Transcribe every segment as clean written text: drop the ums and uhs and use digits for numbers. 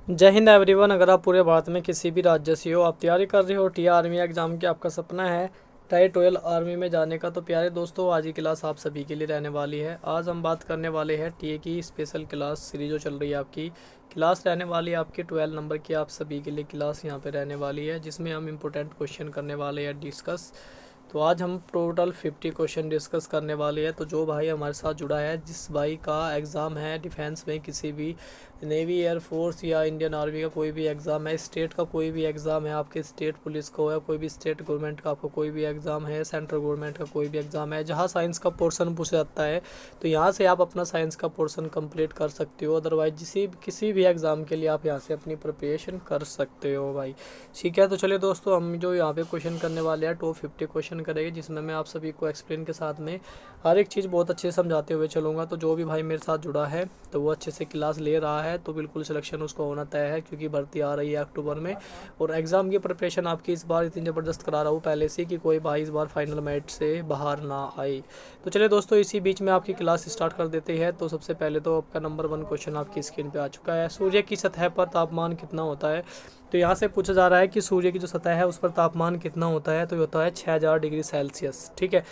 जय हिंद एवरीवन। अगर आप पूरे भारत में किसी भी राज्य से हो, आप तैयारी कर रहे हो टी आर्मी एग्ज़ाम की, आपका सपना है टाइर 12 आर्मी में जाने का, तो प्यारे दोस्तों आज की क्लास आप सभी के लिए रहने वाली है। आज हम बात करने वाले हैं टीए की स्पेशल क्लास सीरीज जो चल रही है। आपकी क्लास रहने वाली है आपकी 12 नंबर की, आप सभी के लिए क्लास यहाँ पे रहने वाली है, जिसमें हम इम्पोर्टेंट क्वेश्चन करने वाले हैं डिस्कस। तो आज हम टोटल 50 क्वेश्चन डिस्कस करने वाले हैं। तो जो भाई हमारे साथ जुड़ा है, जिस भाई का एग्ज़ाम है डिफेंस में, किसी भी नेवी, एयरफोर्स या इंडियन आर्मी का कोई भी एग्ज़ाम है, स्टेट का कोई भी एग्ज़ाम है, आपके स्टेट पुलिस का हो या कोई भी स्टेट गवर्नमेंट का आपको कोई भी एग्ज़ाम है, सेंट्रल गवर्नमेंट का कोई भी एग्ज़ाम है, जहाँ साइंस का पोर्शन पूछा जाता है, तो यहाँ से आप अपना साइंस का पोर्शन कंप्लीट कर सकते हो। अदरवाइज किसी भी एग्ज़ाम के लिए आप यहाँ से अपनी प्रिपरेशन कर सकते हो भाई। ठीक है, तो चलिए दोस्तों, हम जो यहाँ पे क्वेश्चन करने वाले हैं टॉप 50 क्वेश्चन करेंगे, जिसमें मैं आप सभी को एक्सप्लेन के साथ में हर एक चीज़ बहुत अच्छे से समझाते हुए चलूँगा। तो जो भी भाई मेरे साथ जुड़ा है तो वो अच्छे से क्लास ले रहा है, तो बिल्कुल सिलेक्शन उसको होना तय है, क्योंकि भर्ती आ रही है अक्टूबर में। और एग्ज़ाम की प्रिपरेशन आपकी इस बार इतनी ज़बरदस्त करा रहा हूँ पहले से, कि कोई भाई इस बार फाइनल मेरिट से बाहर ना आए। तो चलिए दोस्तों, इसी बीच में आपकी क्लास स्टार्ट कर देते हैं। तो सबसे पहले तो आपका नंबर 1 क्वेश्चन आपकी स्क्रीन पर आ चुका है। सूर्य की सतह पर तापमान कितना होता है? तो यहाँ से पूछा जा रहा है कि सूर्य की जो सतह है उस पर तापमान कितना होता है, तो ये होता है 6000 डिग्री सेल्सियस। ठीक है,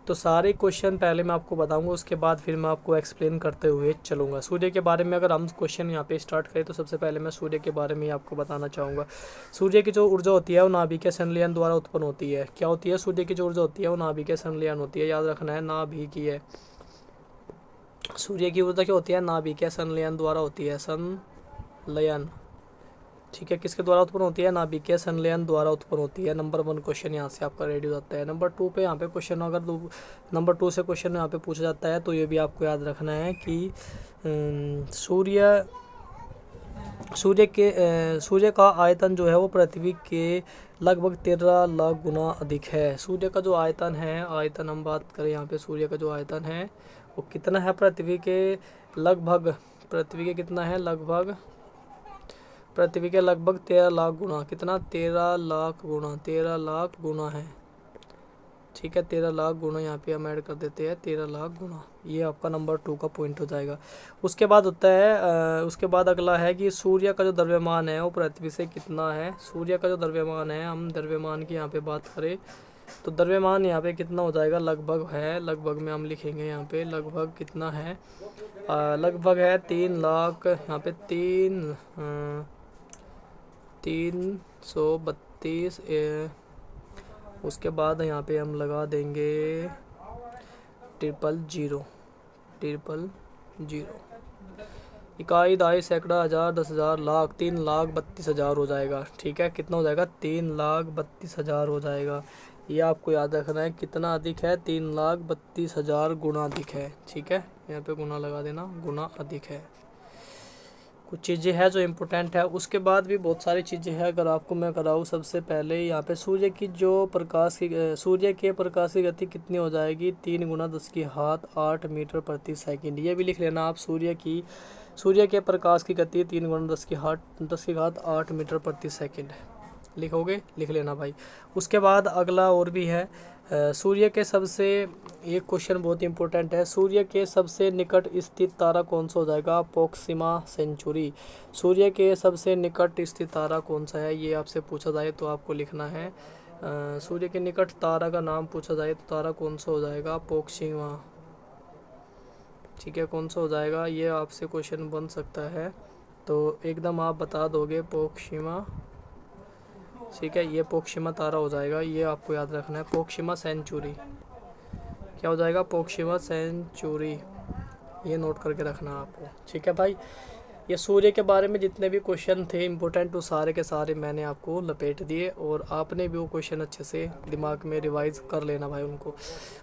तो सारे क्वेश्चन पहले मैं आपको बताऊंगा, उसके बाद फिर मैं आपको एक्सप्लेन करते हुए चलूँगा। सूर्य के बारे में अगर हम क्वेश्चन यहाँ पे स्टार्ट करें, तो सबसे पहले मैं सूर्य के बारे में ही आपको बताना चाहूँगा। सूर्य की जो ऊर्जा होती है वो नाभिकीय संलयन द्वारा उत्पन्न होती है। क्या होती है? सूर्य की जो ऊर्जा होती है वो नाभिकीय संलयन होती है, याद रखना है, नाभिकीय। सूर्य की ऊर्जा क्या होती है? नाभिकीय संलयन द्वारा होती है, संलयन। ठीक है, किसके द्वारा उत्पन्न होती है? नाभिकीय संलयन द्वारा उत्पन्न होती है। नंबर 1 क्वेश्चन यहाँ से आपका रेडी हो जाता है। नंबर 2 पे यहाँ पे क्वेश्चन, अगर नंबर 2 से क्वेश्चन यहाँ पे पूछा जाता है, तो ये भी आपको याद रखना है कि सूर्य सूर्य का आयतन जो है वो पृथ्वी के लगभग 13 लाख गुना अधिक है। सूर्य का जो आयतन है, आयतन हम बात करें यहाँ पे, सूर्य का जो आयतन है वो कितना है? पृथ्वी के लगभग, पृथ्वी के कितना है? लगभग, पृथ्वी के लगभग 13 लाख गुना। कितना? 13 लाख गुना, 13 लाख गुना है। ठीक है, 13 लाख गुना यहाँ पे हम ऐड कर देते हैं, 13 लाख गुना। ये आपका नंबर 2 का पॉइंट हो जाएगा। उसके बाद होता है उसके बाद अगला है कि सूर्य का जो द्रव्यमान है वो पृथ्वी से कितना है? सूर्य का जो द्रव्यमान है, हम द्रव्यमान की यहाँ पे बात करें तो द्रव्यमान यहाँ पे कितना हो जाएगा? लगभग है, लगभग में हम लिखेंगे यहाँ पे, लगभग कितना है? लगभग है 3 लाख, यहाँ पे 332। उसके बाद यहाँ पे हम लगा देंगे 000, 000। इकाई, दहाई, सैकड़ा, हज़ार, 10,000, लाख, 3,32,000 हो जाएगा। ठीक है, कितना हो जाएगा? 3,32,000 हो जाएगा। ये आपको याद रखना है, कितना अधिक है? 3,32,000 गुना अधिक है। ठीक है, यहाँ पे गुना लगा देना, गुना अधिक है। कुछ चीज़ें हैं जो इम्पोर्टेंट है। उसके बाद भी बहुत सारी चीज़ें हैं, अगर आपको मैं कराऊँ। सबसे पहले यहाँ पे सूर्य के प्रकाश की गति कितनी हो जाएगी? 3 गुना 10 की घात 8 मीटर प्रति सेकंड। ये भी लिख लेना आप, सूर्य के प्रकाश की गति 3 गुना 10 की घात 8 मीटर प्रति सेकंड। लिखोगे? लिख लेना भाई। उसके बाद अगला और भी है, सूर्य के सबसे, एक क्वेश्चन बहुत इंपॉर्टेंट है, सूर्य के सबसे निकट स्थित तारा कौन सा हो जाएगा? Proxima Centauri. सूर्य के सबसे निकट स्थित तारा कौन सा है, ये आपसे पूछा जाए तो आपको लिखना है, सूर्य के निकट तारा का नाम पूछा जाए तो तारा कौन सा हो जाएगा? प्रोक्सिमा। ठीक है, कौन सा हो जाएगा? ये आपसे क्वेश्चन बन सकता है, तो एकदम आप बता दोगे प्रोक्सिमा। ठीक है, ये प्रोक्सिमा तारा हो जाएगा, ये आपको याद रखना है। प्रोक्सिमा सेंचुरी क्या हो जाएगा? प्रोक्सिमा सेंचुरी, ये नोट करके रखना आपको। ठीक है भाई, ये सूर्य के बारे में जितने भी क्वेश्चन थे इंपॉर्टेंट, वो सारे के सारे मैंने आपको लपेट दिए, और आपने भी वो क्वेश्चन अच्छे से दिमाग में रिवाइज कर लेना भाई उनको।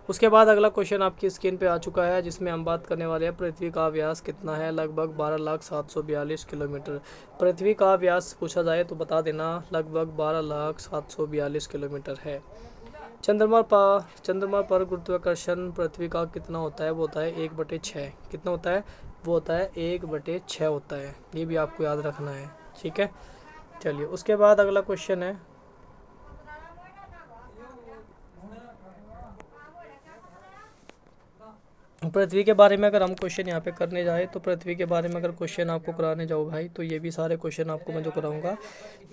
उसके बाद अगला क्वेश्चन आपकी स्क्रीन पे आ चुका है, जिसमें हम बात करने वाले हैं पृथ्वी का व्यास कितना है? लगभग 12,742 किलोमीटर। पृथ्वी का व्यास पूछा जाए तो बता देना, लगभग 12,742 किलोमीटर है। चंद्रमा पर गुरुत्वाकर्षण पृथ्वी का कितना होता है? वो होता है 1/6। कितना होता है? वो होता है 1/6 होता है। ये भी आपको याद रखना है। ठीक है, चलिए उसके बाद अगला क्वेश्चन है, पृथ्वी के बारे में अगर हम क्वेश्चन यहाँ पे करने जाए तो पृथ्वी के बारे में अगर क्वेश्चन आपको कराने जाओ भाई तो ये भी सारे क्वेश्चन आपको मैं जो कराऊंगा।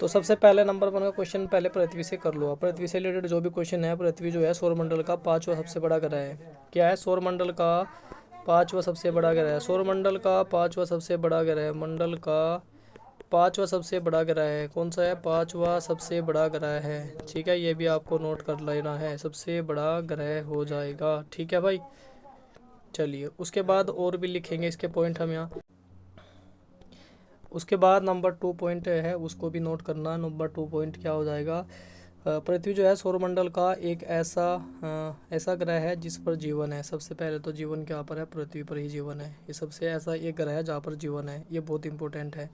तो सबसे पहले नंबर 1 का क्वेश्चन पहले पृथ्वी से कर लो आप। पृथ्वी से रिलेटेड जो भी क्वेश्चन है, पृथ्वी जो है सौरमंडल का 5वां सबसे बड़ा ग्रह है। क्या है? सौरमंडल का 5वां सबसे बड़ा ग्रह है। सौरमंडल का 5वां सबसे बड़ा ग्रह, मंडल का 5वां सबसे बड़ा ग्रह है। कौन सा है? 5वां सबसे बड़ा ग्रह है। ठीक है, ये भी आपको नोट कर लेना है, सबसे बड़ा ग्रह हो जाएगा। ठीक है भाई, चलिए उसके बाद और भी लिखेंगे इसके पॉइंट हम यहाँ। उसके बाद नंबर 2 पॉइंट है, उसको भी नोट करना। नंबर 2 पॉइंट क्या हो जाएगा? पृथ्वी जो है सौरमंडल का एक ऐसा ग्रह है जिस पर जीवन है। सबसे पहले तो जीवन क्या पर है? पृथ्वी पर ही जीवन है। ये सबसे ऐसा एक ग्रह है जहाँ पर जीवन है, ये बहुत इंपॉर्टेंट है।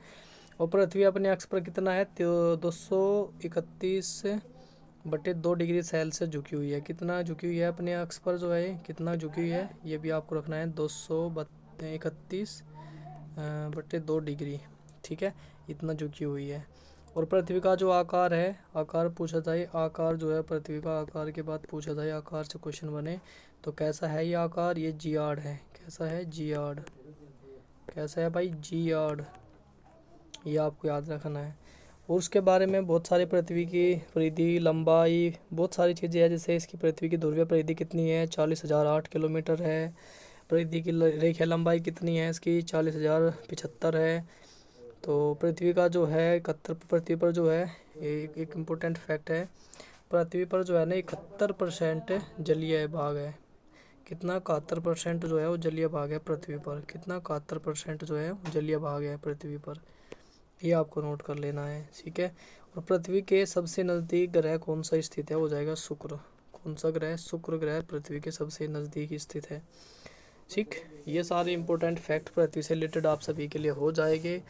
और पृथ्वी अपने अक्ष पर कितना है? 231/2 डिग्री सेल्सियस झुकी हुई है। कितना झुकी हुई है अपने अक्ष पर जो है? कितना झुकी हुई है ये भी आपको रखना है, 231/2 डिग्री। ठीक है, इतना झुकी हुई है। और पृथ्वी का जो आकार है, आकार पूछा जाए, आकार जो है पृथ्वी का, आकार के बाद पूछा जाए, आकार से क्वेश्चन बने तो कैसा है ये आकार? ये जियाड है। कैसा है? जियाड। कैसा है भाई? जियाड। ये आपको याद रखना है। और उसके बारे में बहुत सारे पृथ्वी की परिधि, लंबाई, बहुत सारी चीज़ें हैं। जैसे इसकी पृथ्वी की ध्रुवीय परिधि कितनी है? 40,008 किलोमीटर है। परिधि की रेखीय लंबाई कितनी है इसकी? 40,075 है। तो पृथ्वी का जो है 71, पृथ्वी पर जो है एक इम्पोर्टेंट फैक्ट है, पृथ्वी पर जो है ना 71% जलीय भाग है। कितना? 71% जो है वो जलीय भाग है पृथ्वी पर। कितना? 71% जो है जलीय भाग है पृथ्वी पर। ये आपको नोट कर लेना है। ठीक है, और पृथ्वी के सबसे नज़दीक ग्रह कौन सा स्थित है? हो जाएगा शुक्र। कौन सा ग्रह? शुक्र ग्रह पृथ्वी के सबसे नज़दीक स्थित है। ठीक, ये सारे इंपॉर्टेंट फैक्ट पृथ्वी से रिलेटेड आप सभी के लिए हो जाएंगे।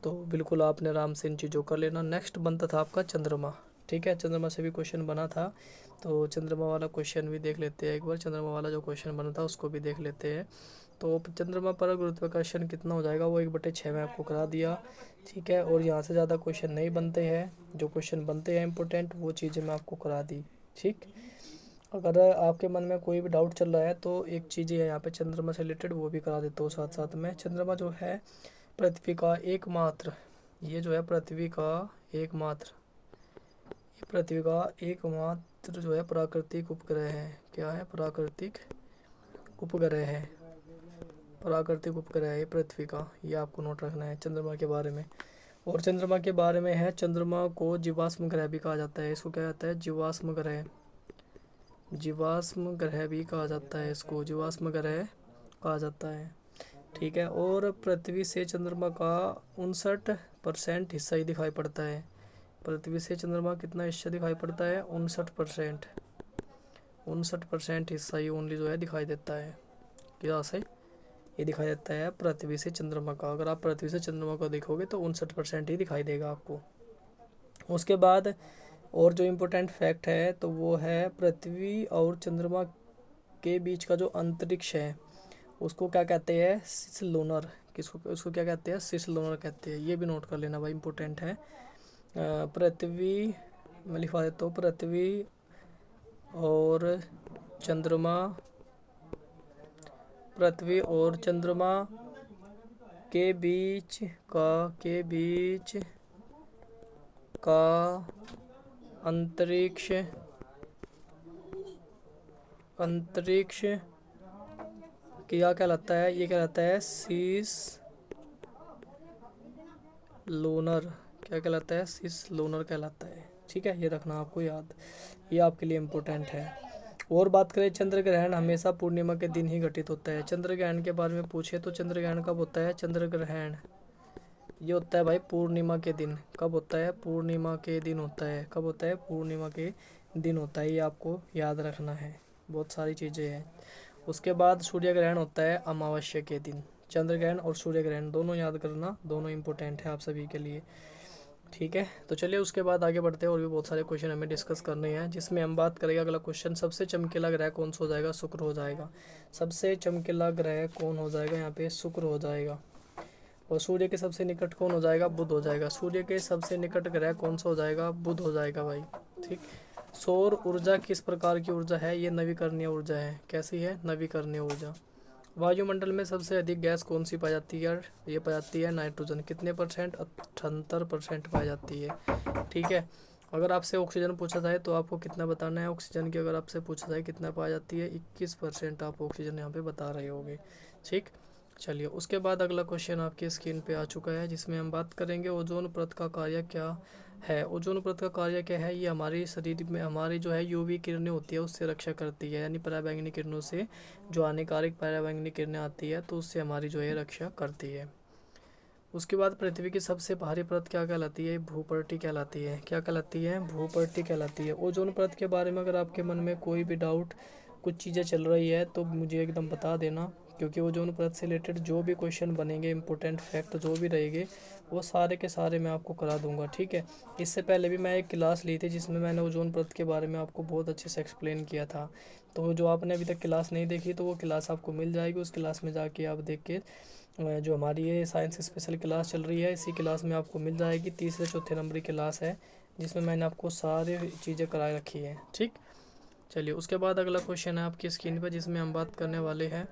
तो बिल्कुल आपने आराम से इन चीज़ों कर लेना। नेक्स्ट बनता था आपका चंद्रमा। ठीक है, चंद्रमा से भी क्वेश्चन बना था, तो चंद्रमा वाला क्वेश्चन भी देख लेते हैं एक बार। चंद्रमा वाला जो क्वेश्चन बना था उसको भी देख लेते हैं। तो चंद्रमा पर गुरुत्वाकर्षण कितना हो जाएगा? वो 1/6 में आपको करा दिया। ठीक है, और यहाँ से ज़्यादा क्वेश्चन नहीं बनते हैं। जो क्वेश्चन बनते हैं इंपॉर्टेंट वो चीज़ें मैं आपको करा दी। ठीक, अगर आपके मन में कोई भी डाउट चल रहा है तो एक चीज़ है यहाँ पे चंद्रमा से रिलेटेड, वो भी करा देता हूँ साथ साथ में। चंद्रमा जो है पृथ्वी का एकमात्र, ये जो है पृथ्वी का एकमात्र, ये पृथ्वी का एकमात्र जो है प्राकृतिक उपग्रह है। क्या है? प्राकृतिक उपग्रह है। प्राकृतिक उपग्रह है पृथ्वी का, ये आपको नोट रखना है चंद्रमा के बारे में। और चंद्रमा के बारे में है, चंद्रमा को जीवाश्म ग्रह भी कहा जाता है। इसको क्या कहता है? जीवाश्म ग्रह। जीवाश्म ग्रह भी कहा जाता है इसको, जीवाश्म ग्रह कहा जाता है। ठीक है, और पृथ्वी से चंद्रमा का 59% हिस्सा ही दिखाई पड़ता है। पृथ्वी से चंद्रमा कितना हिस्सा दिखाई पड़ता है? 59%। 59% हिस्सा ही ओनली जो है दिखाई देता है। क्या से? ये दिखाई देता है पृथ्वी से चंद्रमा का। अगर आप पृथ्वी से चंद्रमा को देखोगे तो 59% ही दिखाई देगा आपको। उसके बाद और जो इम्पोर्टेंट फैक्ट है तो वो है पृथ्वी और चंद्रमा के बीच का जो अंतरिक्ष है उसको क्या कहते हैं? सिस लूनर। किसको? उसको क्या कहते हैं? सिस लूनर कहते हैं। ये भी नोट कर लेना भाई, इंपॉर्टेंट है। पृथ्वी, मैं लिखवा देता हूँ, पृथ्वी और चंद्रमा, पृथ्वी और चंद्रमा के बीच का अंतरिक्ष क्या कहलाता है? ये कहलाता है सिस लूनर। क्या कहलाता है? सिस लूनर कहलाता है। ठीक है, ये रखना आपको याद, ये आपके लिए इम्पोर्टेंट है। और बात करें, चंद्र ग्रहण हमेशा पूर्णिमा के दिन ही घटित होता है। चंद्र ग्रहण के बारे में पूछे तो चंद्र ग्रहण कब होता है? चंद्र ग्रहण ये होता है भाई पूर्णिमा के दिन। कब होता है? पूर्णिमा के दिन होता है। कब होता है? पूर्णिमा के दिन होता है। ये आपको याद रखना है, बहुत सारी चीज़ें हैं। उसके बाद सूर्य ग्रहण होता है अमावस्या के दिन। चंद्र ग्रहण और सूर्य ग्रहण दोनों याद करना, दोनों इंपॉर्टेंट है आप सभी के लिए। ठीक है, तो चलिए उसके बाद आगे बढ़ते हैं। और भी बहुत सारे क्वेश्चन हमें डिस्कस करने हैं, जिसमें हम बात करेंगे अगला क्वेश्चन, सबसे चमकीला ग्रह कौन सा हो जाएगा? शुक्र हो जाएगा। सबसे चमकीला ग्रह कौन हो जाएगा? यहाँ पे शुक्र हो जाएगा। और सूर्य के सबसे निकट कौन हो जाएगा? बुध हो जाएगा। सूर्य के सबसे निकट ग्रह कौन सा हो जाएगा? बुध हो जाएगा भाई। ठीक, सौर ऊर्जा किस प्रकार की ऊर्जा है? ये नवीकरणीय ऊर्जा है। कैसी है? नवीकरणीय ऊर्जा। वायुमंडल में सबसे अधिक गैस कौन सी पाई जाती है यार? ये पाई जाती है नाइट्रोजन। कितने परसेंट? 78% पाई जाती है। ठीक है। अगर आपसे ऑक्सीजन पूछा जाए तो आपको कितना बताना है? ऑक्सीजन की अगर आपसे पूछा जाए कितना पाई जाती है, 21% आप ऑक्सीजन यहाँ पे बता रहे होगे। ठीक। चलिए उसके बाद अगला क्वेश्चन आपकी स्क्रीन पे आ चुका है, जिसमें हम बात करेंगे ओजोन परत का कार्य क्या है। ओजोन परत का कार्य क्या है? ये हमारे शरीर में हमारी जो है यूवी किरणें होती है उससे रक्षा करती है, यानी पराबैंगनी किरणों से जो हानिकारक पराबैंगनी किरणें आती है तो उससे हमारी जो है रक्षा करती है। उसके बाद पृथ्वी की सबसे बाहरी परत क्या कहलाती है? भूपर्टी कहलाती है। क्या कहलाती है? भूपर्टी कहलाती है। ओजोन परत के बारे में अगर आपके मन में कोई भी डाउट, कुछ चीज़ें चल रही है तो मुझे एकदम बता देना, क्योंकि ओजोन परत से रिलेटेड जो भी क्वेश्चन बनेंगे, इंपॉर्टेंट फैक्ट जो भी रहेंगे, वो सारे के सारे मैं आपको करा दूंगा। ठीक है। इससे पहले भी मैं एक क्लास ली थी जिसमें मैंने ओजोन परत के बारे में आपको बहुत अच्छे से एक्सप्लेन किया था। तो जो आपने अभी तक क्लास नहीं देखी तो वो क्लास आपको मिल जाएगी, उस क्लास में जाके आप देख के जो हमारी ये साइंस स्पेशल क्लास चल रही है, इसी क्लास में आपको मिल जाएगी। तीसरे चौथे नंबर की क्लास है जिसमें मैंने आपको सारी चीज़ें करा रखी है। ठीक। चलिए उसके बाद अगला क्वेश्चन है आपकी स्क्रीन पर, जिसमें हम बात करने वाले हैं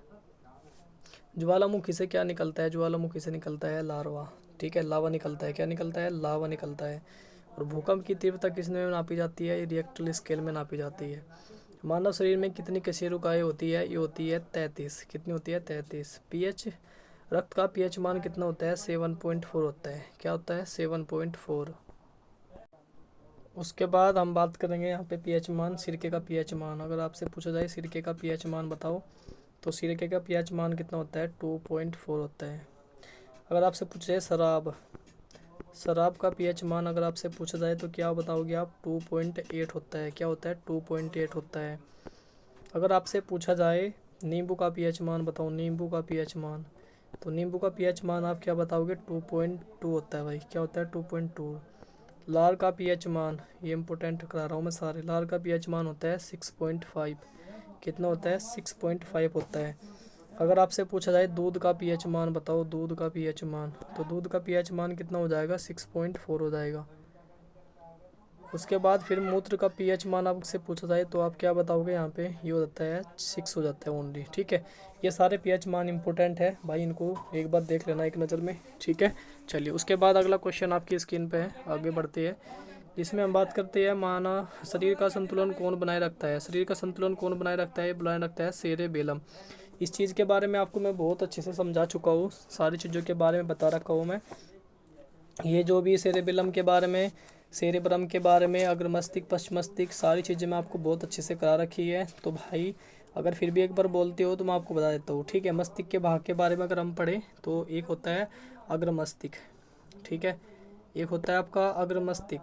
ज्वालामुखी से क्या निकलता है। ज्वालामुखी से निकलता है लार्वा। ठीक है, लावा निकलता है। क्या निकलता है? लावा निकलता है। और भूकंप की तीव्रता किस में नापी जाती है? रिएक्टर स्केल में नापी जाती है। मानव शरीर में कितनी कशेरुकाएँ होती है? ये होती है 33। कितनी होती है? 33। पीएच, रक्त का पीएच मान कितना होता है? 7.4 होता है। क्या होता है? 7.4। उसके बाद हम बात करेंगे यहाँ पे पीएच मान, सिरके का पीएच मान। अगर आपसे पूछा जाए सिरके का पीएच मान बताओ, तो सिरके का पीएच मान कितना होता है? 2.4 होता है। अगर आपसे पूछा जाए शराब, शराब का पीएच मान अगर आपसे पूछा जाए तो क्या बताओगे आप? 2.8 होता है। क्या होता है? 2.8 होता है। अगर आपसे पूछा जाए नींबू का पीएच मान बताओ, नींबू का पीएच मान, तो नींबू का पीएच मान आप क्या बताओगे? 2.2 होता है भाई। क्या होता है? 2.2। लार का पीएच मान, ये इंपॉर्टेंट करा रहा हूँ मैं सारे। लार का पीएच मान होता है 6.5। कितना होता है? 6.5 होता है। अगर आपसे पूछा जाए दूध का पीएच मान बताओ, दूध का पीएच मान, तो दूध का पीएच मान कितना हो जाएगा? 6.4 हो जाएगा। उसके बाद फिर मूत्र का पीएच मान आपसे पूछा जाए तो आप क्या बताओगे? यहाँ पे ये हो जाता है 6 हो जाता है ओनली। ठीक है। ये सारे पीएच मान इंपॉर्टेंट है भाई, इनको एक बार देख लेना एक नज़र में। ठीक है। चलिए उसके बाद अगला क्वेश्चन आपकी स्क्रीन पे है, आगे बढ़ते हैं। इसमें हम बात करते हैं मानव शरीर का संतुलन कौन बनाए रखता है। शरीर का संतुलन कौन बनाए रखता है? बनाए रखता है सेरेबेलम। इस चीज़ के बारे में आपको मैं बहुत अच्छे से समझा चुका हूँ, सारी चीज़ों के बारे में बता रखा हूँ मैं। ये जो भी सेरेबेलम के बारे में, सेरेब्रम के बारे में, अग्र मस्तिष्क, पश्च मस्तिष्क, सारी चीज़ें मैं आपको बहुत अच्छे से करा रखी है। तो भाई अगर फिर भी एक बार बोलते हो तो मैं आपको बता देता हूँ। ठीक है। मस्तिष्क के भाग के बारे में अगर हम पढ़ें तो एक होता है अग्र मस्तिष्क। ठीक है। एक होता है आपका अग्र मस्तिष्क।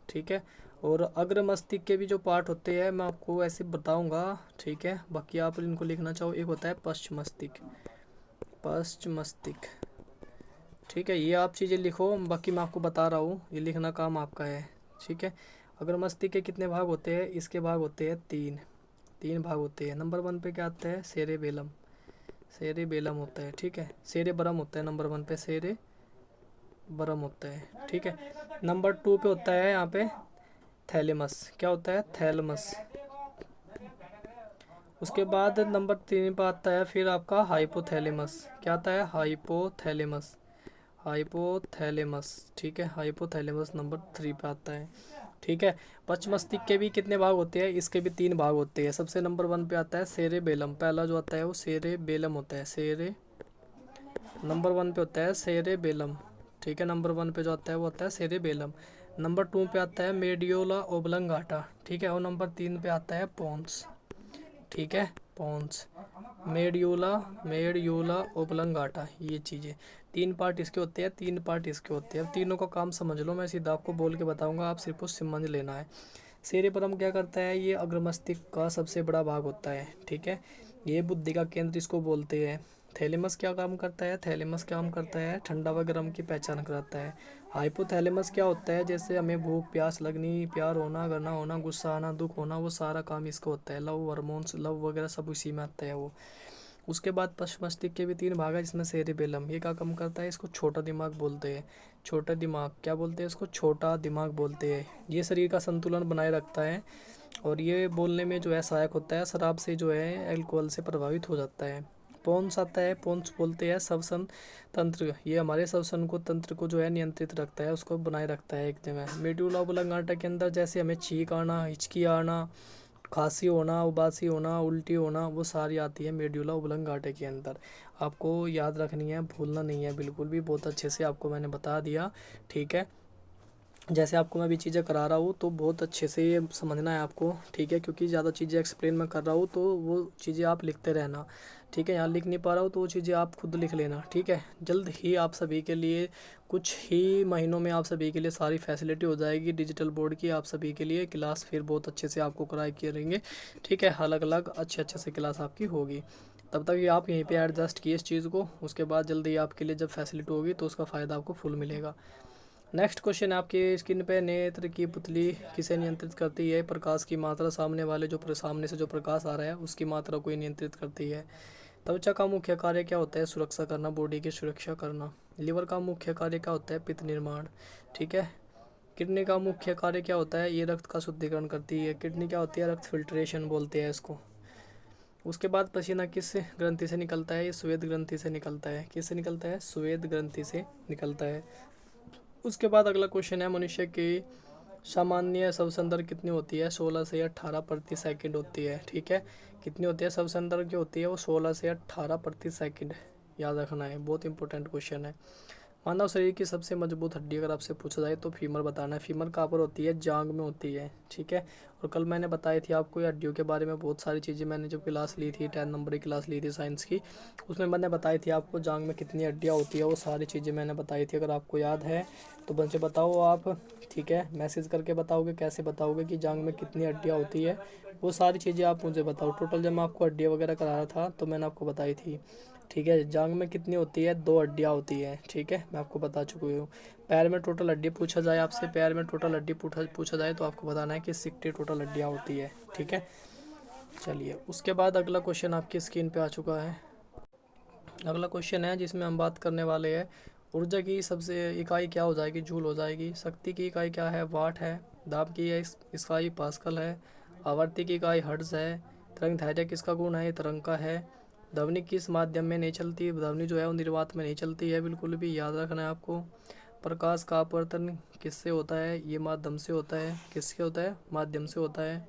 ठीक है। और अग्र मस्तिष्क के भी जो पार्ट होते हैं मैं आपको ऐसे बताऊंगा। ठीक है। बाकी आप इनको लिखना चाहो, एक होता है पश्च मस्तिष्क। पश्च मस्तिष्क। ठीक है। ये आप चीज़ें लिखो, बाकी मैं आपको बता रहा हूँ, ये लिखना काम आपका है। ठीक है। अगर मस्तिष्क के कितने भाग होते हैं? इसके भाग होते हैं 3। 3 भाग होते हैं। नंबर 1 पे क्या आता है? सेरेबेलम। सेरेबेलम होता है। ठीक है। सेरेब्रम होता है नंबर 1 पे, सेरेब्रम होता है। ठीक है। नंबर 2 पे होता है यहाँ पे थैलेमस। क्या होता है? थैलेमस। उसके बाद नंबर 3 पे आता है फिर आपका हाइपोथैलेमस। क्या आता है? हाइपोथैलेमस। हाइपोथैलेमस। ठीक है। हाइपोथैलेमस नंबर 3 पे आता है। ठीक है। पश्च मस्तिष्क के भी कितने भाग होते हैं? इसके भी 3 भाग होते हैं। सबसे नंबर 1 पे आता है सेरेबेलम। पहला जो आता है वो सेरेबेलम होता है। नंबर 1 पे होता है सेरेबेलम। ठीक है। नंबर 1 पे जो आता है वो होता है सेरेबेलम। नंबर 2 पे आता है मेडियोला ओब्लंगाटा। ठीक है। और नंबर 3 पे आता है पोन्स। ठीक है। पोन्स, मेडियोला, मेडियोला ओब्लंगाटा, ये चीज़ें 3 पार्ट इसके होते हैं, 3 पार्ट इसके होते हैं। अब तीनों का काम समझ लो, मैं सीधा आपको बोल के बताऊंगा, आप सिर्फ उस समझ लेना है। सेरेब्रम क्या करता है? ये अग्र मस्तिष्क का सबसे बड़ा भाग होता है। ठीक है। ये बुद्धि का केंद्र इसको बोलते हैं। थैलेमस क्या काम करता है? थैलेमस काम करता है ठंडा व गर्म की पहचान कराता है। हाइपोथैलेमस क्या होता है? जैसे हमें भूख प्यास लगनी, प्यार होना, करना होना, गुस्सा आना, दुख होना, वो सारा काम इसका होता है। लव हार्मोन्स, लव वगैरह सब उसी में आता है वो। उसके बाद पश्च मस्तिष्क के भी 3 भाग है, जिसमें सेरेबेलम ये क्या काम करता है? इसको छोटा दिमाग बोलते हैं। छोटा दिमाग क्या बोलते हैं? इसको छोटा दिमाग बोलते हैं। ये शरीर का संतुलन बनाए रखता है और ये बोलने में जो है सहायक होता है। शराब से जो है, अल्कोहल से प्रभावित हो जाता है। पोन्स आता है, पोन्स बोलते हैं श्वसन तंत्र, ये हमारे श्वसन को तंत्र को जो है नियंत्रित रखता है, उसको बनाए रखता है एक जगह। मेडुला ओब्लांगेटा के अंदर जैसे हमें छींक आना, हिचकी आना, खांसी होना, उबासी होना, उल्टी होना, वो सारी आती है मेडुला ओब्लांगेटा के अंदर। आपको याद रखनी है, भूलना नहीं है बिल्कुल भी, बहुत अच्छे से आपको मैंने बता दिया, ठीक है। जैसे आपको मैं भी चीज़ें करा रहा हूँ तो बहुत अच्छे से ये समझना है आपको, ठीक है, क्योंकि ज़्यादा चीज़ें एक्सप्लेन मैं कर रहा हूँ तो वो चीज़ें आप लिखते रहना, ठीक है। यहाँ लिख नहीं पा रहा हूँ तो वो चीज़ें आप खुद लिख लेना, ठीक है। जल्द ही आप सभी के लिए, कुछ ही महीनों में आप सभी के लिए सारी फैसिलिटी हो जाएगी डिजिटल बोर्ड की, आप सभी के लिए क्लास फिर बहुत अच्छे से आपको कराए करेंगे, ठीक है। अलग अलग अच्छे अच्छे से क्लास आपकी होगी। तब तक ये आप यहीं पे एडजस्ट किए इस चीज़ को, उसके बाद जल्दी आपके लिए जब फैसिलिटी होगी तो उसका फ़ायदा आपको फुल मिलेगा। नेक्स्ट क्वेश्चन है आपकी स्क्रीन पे, नेत्र की पुतली किसे नियंत्रित करती है? प्रकाश की मात्रा, सामने वाले जो सामने से जो प्रकाश आ रहा है उसकी मात्रा को ही नियंत्रित करती है। त्वचा का मुख्य कार्य क्या होता है? सुरक्षा करना, बॉडी की सुरक्षा करना। लिवर का मुख्य कार्य क्या होता है? पित्त निर्माण, ठीक है। किडनी का मुख्य कार्य क्या होता है? ये रक्त का शुद्धिकरण करती है। किडनी क्या होती है? रक्त फिल्ट्रेशन बोलते हैं इसको। उसके बाद पसीना किस ग्रंथि से निकलता है? ये श्वेत ग्रंथि से निकलता है। किससे निकलता है? श्वेत ग्रंथि से निकलता है। उसके बाद अगला क्वेश्चन है, मनुष्य की सामान्य श्वसन दर कितनी होती है? 16 से 18 प्रति सेकंड होती है, ठीक है। कितनी होती है श्वसन दर जो होती है? वो 16 से 18 प्रति सेकंड, याद रखना है, बहुत इंपॉर्टेंट क्वेश्चन है। मानव शरीर की सबसे मजबूत हड्डी अगर आपसे पूछा जाए तो फीमर बताना है। फीमर कहाँ पर होती है? जांग में होती है, ठीक है। और कल मैंने बताई थी आपको ये हड्डियों के बारे में बहुत सारी चीज़ें, मैंने जब क्लास ली थी 10 नंबर की क्लास ली थी साइंस की, उसमें मैंने बताई थी आपको जांग में कितनी हड्डियाँ होती है, वो सारी चीज़ें मैंने बताई थी। अगर आपको याद है तो मुझे बताओ आप, ठीक है, मैसेज करके बताओगे, कैसे बताओगे कि जांग में कितनी हड्डियाँ होती है, वो सारी चीज़ें आप मुझे बताओ। टोटल जब मैं आपको हड्डियाँ वगैरह करा रहा था तो मैंने आपको बताई थी, ठीक है। जांग में कितनी होती है? 2 हड्डियाँ होती है, ठीक है, मैं आपको बता चुकी हूँ। पैर में टोटल हड्डी पूछा जाए आपसे, पैर में टोटल हड्डी पूछा जाए तो आपको बताना है कि 60 टोटल हड्डियाँ होती है, ठीक है। चलिए, उसके बाद अगला क्वेश्चन आपकी स्क्रीन पे आ चुका है। अगला क्वेश्चन है जिसमें हम बात करने वाले हैं, ऊर्जा की सबसे इकाई क्या हो जाएगी? जूल हो जाएगी। शक्ति की इकाई क्या है? वाट है। दाब की इकाई पास्कल है। आवर्ती की इकाई हर्ट्ज है। तरंग धैर्य किसका गुण है? ये तरंग का है। ध्वनि किस माध्यम में नहीं चलती? ध्वनि जो है वो निर्वात में नहीं चलती है, बिल्कुल भी याद रखना है आपको। प्रकाश का अपवर्तन किससे होता है? ये माध्यम से होता है। किससे होता है? माध्यम से होता है।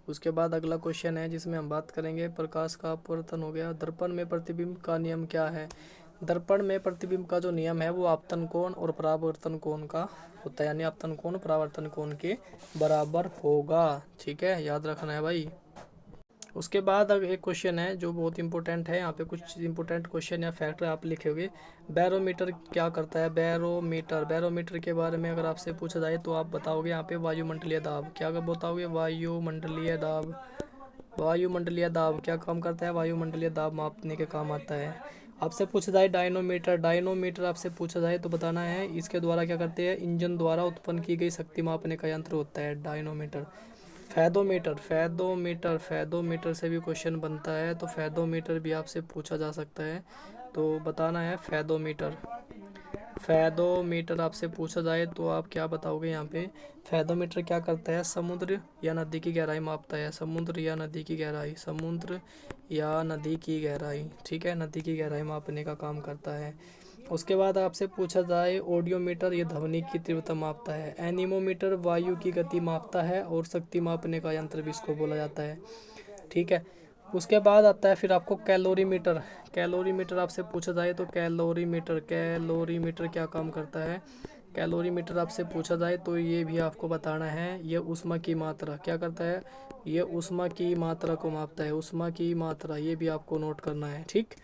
उसके बाद अगला क्वेश्चन है जिसमें हम बात करेंगे, प्रकाश का अपवर्तन हो गया। दर्पण में प्रतिबिंब का नियम क्या है? दर्पण में प्रतिबिंब का जो नियम है वो आपतन कोण और परावर्तन कोण का होता है, यानी आपतन कोण परावर्तन कोण के बराबर होगा, ठीक है, याद रखना है भाई। उसके बाद अब एक क्वेश्चन है जो बहुत इंपॉर्टेंट है, यहाँ पे कुछ इंपॉर्टेंट क्वेश्चन या फैक्टर आप लिखोगे। बैरोमीटर क्या करता है? बैरोमीटर, बैरोमीटर के बारे में अगर आपसे पूछा जाए तो आप बताओगे यहाँ पे वायुमंडलीय दाब। क्या बताओगे? वायुमंडलीय दाब। वायुमंडलीय दाब क्या काम करता है? वायुमंडलीय दाब मापने के काम आता है। आपसे पूछा जाए डायनोमीटर, डायनोमीटर आपसे पूछा जाए तो बताना है इसके द्वारा क्या करते हैं? इंजन द्वारा उत्पन्न की गई शक्ति मापने का यंत्र होता है डायनोमीटर। फैदोमीटर, फैदोमीटर, फैदोमीटर से भी क्वेश्चन बनता है तो फैदोमीटर भी आपसे पूछा जा सकता है, तो बताना है फैदोमीटर। फैदोमीटर आपसे पूछा जाए तो आप क्या बताओगे यहाँ पे? फैदोमीटर क्या करता है? समुद्र या नदी की गहराई मापता है। समुद्र या नदी की गहराई, समुद्र या नदी की गहराई, ठीक है, नदी की गहराई मापने का काम करता है। उसके बाद आपसे पूछा जाए ऑडियोमीटर, ये ध्वनि की तीव्रता मापता है। एनीमोमीटर वायु की गति मापता है और शक्ति मापने का यंत्र भी इसको बोला जाता है, ठीक है। उसके बाद आता है फिर आपको कैलोरीमीटर। कैलोरीमीटर आपसे पूछा जाए तो कैलोरीमीटर, कैलोरीमीटर क्या काम करता है? कैलोरीमीटर आपसे पूछा जाए तो ये भी आपको बताना है, ये ऊष्मा की मात्रा क्या करता है? ये ऊष्मा की मात्रा को मापता है, ऊष्मा की मात्रा, ये भी आपको नोट करना है, ठीक।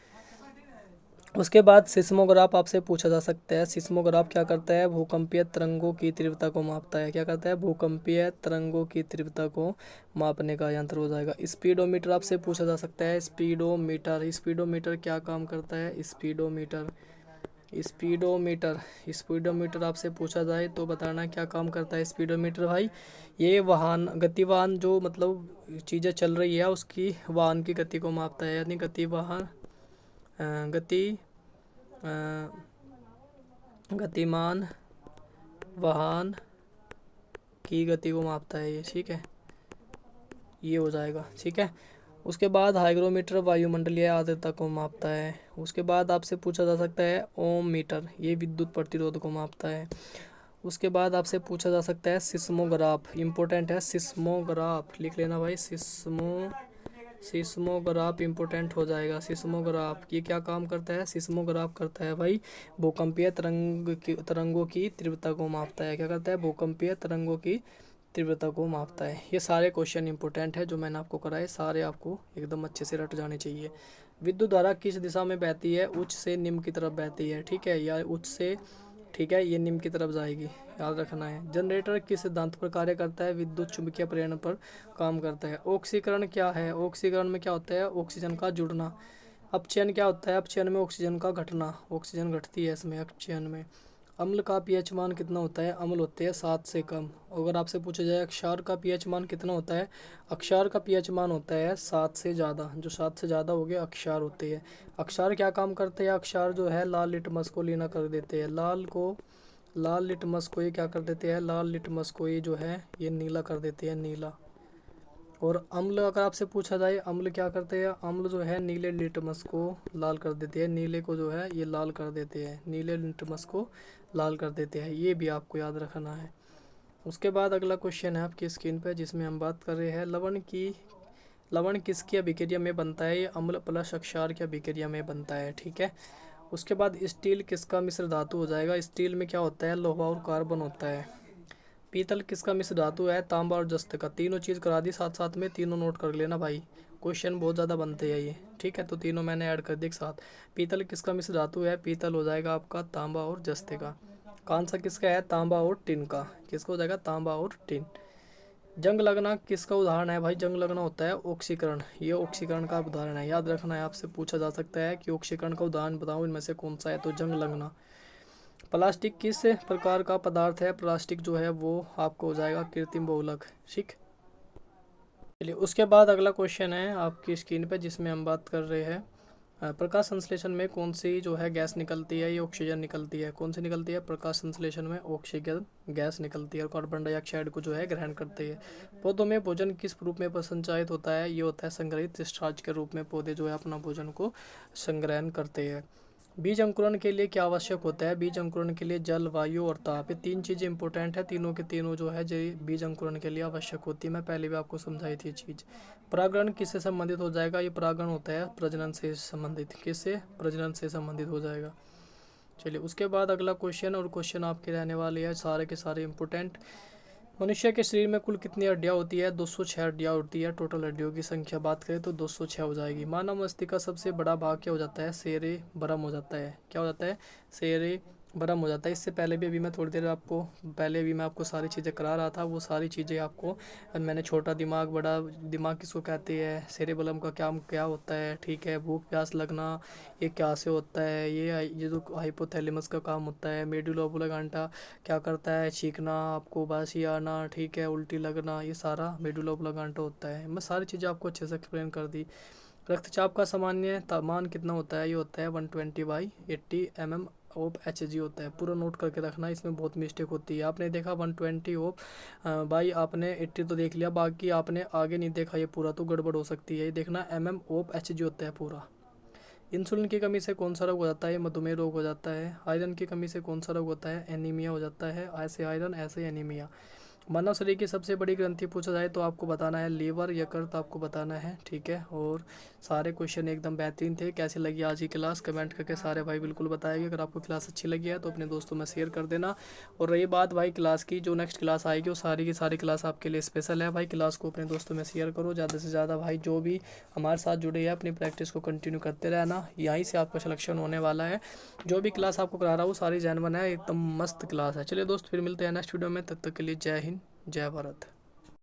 उसके बाद सिस्मोग्राफ आपसे पूछा जा सकता है। सिस्मोग्राफ क्या करता है? भूकंपीय तरंगों की तीव्रता को मापता है। क्या करता है? भूकंपीय तरंगों की तीव्रता को मापने का यंत्र हो जाएगा। स्पीडोमीटर आपसे पूछा जा सकता है। स्पीडोमीटर, स्पीडोमीटर क्या काम करता है? स्पीडोमीटर, स्पीडोमीटर, स्पीडोमीटर आपसे पूछा जाए तो बताना क्या काम करता है स्पीडोमीटर भाई? ये वाहन, गतिवाहन जो मतलब चीज़ें चल रही है उसकी वाहन की गति को मापता है, यानी गति वाहन गति गतिमान वाहन की गति को मापता है ये, ठीक है, ये हो जाएगा, ठीक है। उसके बाद हाइग्रोमीटर वायुमंडलीय आर्द्रता को मापता है। उसके बाद आपसे पूछा जा सकता है ओम मीटर, ये विद्युत प्रतिरोध को मापता है। उसके बाद आपसे पूछा जा सकता है सिस्मोग्राफ, इंपॉर्टेंट है सिस्मोग्राफ, लिख लेना भाई, सिस्मोग्राफ इंपॉर्टेंट हो जाएगा। सिस्मोग्राफ ये क्या काम करता है? सिस्मोग्राफ करता है भाई भूकंपीय तरंगों की तीव्रता को मापता है। क्या करता है? भूकंपीय तरंगों की तीव्रता को मापता है। ये सारे क्वेश्चन इंपॉर्टेंट है जो मैंने आपको कराए, सारे आपको एकदम अच्छे से रट जाने चाहिए। विद्युत धारा किस दिशा में बहती है? उच्च से निम्न की तरफ बहती है, ठीक है, या उच्च से, ठीक है, ये निम्न की तरफ जाएगी, याद रखना है। जनरेटर किस सिद्धांत पर कार्य करता है? विद्युत चुंबकीय प्रेरण पर काम करता है। ऑक्सीकरण क्या है? ऑक्सीकरण में क्या होता है? ऑक्सीजन का जुड़ना। अपचयन क्या होता है? अपचयन में ऑक्सीजन का घटना, ऑक्सीजन घटती है इसमें अपचयन में। अम्ल का पीएच मान कितना होता है? अम्ल होते हैं 7 से कम। अगर आपसे पूछा जाए क्षार का पीएच मान कितना होता है? अक्षार का पीएच मान होता है 7 से ज़्यादा, जो 7 से ज़्यादा हो गए अक्षार होते हैं। अक्षार क्या काम करते हैं? अक्षार जो है लाल लिटमस को लीना कर देते हैं, लाल लिटमस को ये क्या कर देते हैं? लाल लिटमस को ये जो है ये नीला कर देते हैं, नीला। और अम्ल अगर आपसे पूछा जाए अम्ल क्या करते हैं? अम्ल जो है नीले लिटमस को लाल कर देते हैं, नीले को जो है ये लाल कर देते हैं, नीले लिटमस को लाल कर देते हैं, ये भी आपको याद रखना है। उसके बाद अगला क्वेश्चन है आपकी स्क्रीन पर, जिसमें हम बात कर रहे हैं लवण किसकी अभिक्रिया में बनता है? ये अम्ल प्लस अक्षार की अभिक्रिया में बनता है, ठीक है। उसके बाद स्टील किसका मिश्र धातु हो जाएगा? स्टील में क्या होता है? लोहा और कार्बन होता है। पीतल किसका मिश्र धातु है? तांबा और जस्त का। तीनों चीज़ करा दी साथ साथ में, तीनों नोट कर लेना भाई, क्वेश्चन बहुत ज़्यादा बनते हैं ये, ठीक है। तो तीनों मैंने ऐड कर दी एक साथ। पीतल किसका मिश्र धातु है? पीतल हो जाएगा आपका तांबा और जस्ते का। कांसा किसका है? तांबा और टिन का। किसका हो जाएगा? तांबा और टिन। जंग लगना किसका उदाहरण है भाई? जंग लगना होता है ऑक्सीकरण, ये ऑक्सीकरण का उदाहरण है, याद रखना है। आपसे पूछा जा सकता है कि ऑक्सीकरण का उदाहरण बताओ, इनमें से कौन सा है? तो जंग लगना। प्लास्टिक किस प्रकार का पदार्थ है? प्लास्टिक जो है वो आपको हो जाएगा कृत्रिम बहुलक, ठीक। चलिए उसके बाद अगला क्वेश्चन है आपकी स्क्रीन पे, जिसमें हम बात कर रहे हैं प्रकाश संश्लेषण में कौन सी जो है गैस निकलती है? ये ऑक्सीजन निकलती है। कौन सी निकलती है? प्रकाश संश्लेषण में ऑक्सीजन गैस निकलती है और कार्बन डाइऑक्साइड को जो है ग्रहण करती है। पौधों में भोजन किस रूप में संचारित होता है? ये होता है संग्रहित स्टार्च के रूप में, पौधे जो है अपना भोजन को संग्रहण करते हैं। बीज अंकुरण के लिए क्या आवश्यक होता है? बीज अंकुरण के लिए जल, वायु और ताप, ये 3 चीज़ें इंपॉर्टेंट है, तीनों के तीनों जो है बीज अंकुरण के लिए आवश्यक होती है। मैं पहले भी आपको समझाई थी ये चीज़। परागण किससे संबंधित हो जाएगा? ये परागण होता है प्रजनन से संबंधित। किससे? प्रजनन से संबंधित हो जाएगा। चलिए उसके बाद अगला क्वेश्चन, और क्वेश्चन आपके रहने वाले हैं सारे के सारे इंपॉर्टेंट। मनुष्य के शरीर में कुल कितनी हड्डियां होती है? 206 हड्डियां होती है। टोटल हड्डियों की संख्या बात करें तो 206 हो जाएगी। मानव मस्तिष्क का सबसे बड़ा भाग क्या हो जाता है? सेरेब्रम हो जाता है। क्या हो जाता है? सेरेब्रम हो जाता है। इससे पहले भी, अभी मैं थोड़ी देर आपको पहले भी मैं आपको सारी चीज़ें करा रहा था, वो सारी चीज़ें आपको मैंने, छोटा दिमाग बड़ा दिमाग किसको कहते हैं, सेरेब्रम का क्या क्या होता है, ठीक है, भूख प्यास लगना ये क्या से होता है, ये जो हाइपोथैलेमस का काम होता है, मेडुला ओब्लांगेटा क्या करता है, छींकना, आपको बासी आना, ठीक है, उल्टी लगना, ये सारा मेडुला ओब्लांगेटा होता है। मैं सारी चीज़ें आपको अच्छे से एक्सप्लेन कर दी। रक्तचाप का सामान्य तापमान कितना होता है? ये होता है 120/80 mm ऑफ Hg होता है। पूरा नोट करके रखना, इसमें बहुत मिस्टेक होती है। आपने देखा 120 ऑफ बाई आपने 80 तो देख लिया, बाकी आपने आगे नहीं देखा ये पूरा, तो गड़बड़ हो सकती है। ये देखना mm ऑफ Hg होता है पूरा। इंसुलिन की कमी से कौन सा रोग हो जाता है? मधुमेह रोग हो जाता है। आयरन की कमी से कौन सा रोग होता है? एनीमिया हो जाता है। ऐसे आयरन ऐसे एनीमिया। मानव शरीर की सबसे बड़ी ग्रंथि पूछा जाए तो आपको बताना है लीवर, यकृत आपको बताना है, ठीक है। और सारे क्वेश्चन एकदम बेहतरीन थे। कैसी लगी आज की क्लास? कमेंट करके सारे भाई बिल्कुल बताएंगे। अगर आपको क्लास अच्छी लगी है तो अपने दोस्तों में शेयर कर देना। और रही बात भाई क्लास की, जो नेक्स्ट क्लास आएगी वो सारी की सारी क्लास आपके लिए स्पेशल है भाई। क्लास को अपने दोस्तों में शेयर करो ज़्यादा से ज़्यादा भाई। जो भी हमारे साथ जुड़े हैं अपनी प्रैक्टिस को कंटिन्यू करते रहना, यहीं से आपका सिलेक्शन होने वाला है। जो भी क्लास आपको करा रहा हूँ सारी जैन बना है, एकदम मस्त क्लास है। चलिए दोस्त, फिर मिलते हैं नेक्स्ट वीडियो में, तब तक के लिए जय हिंद जय भारत।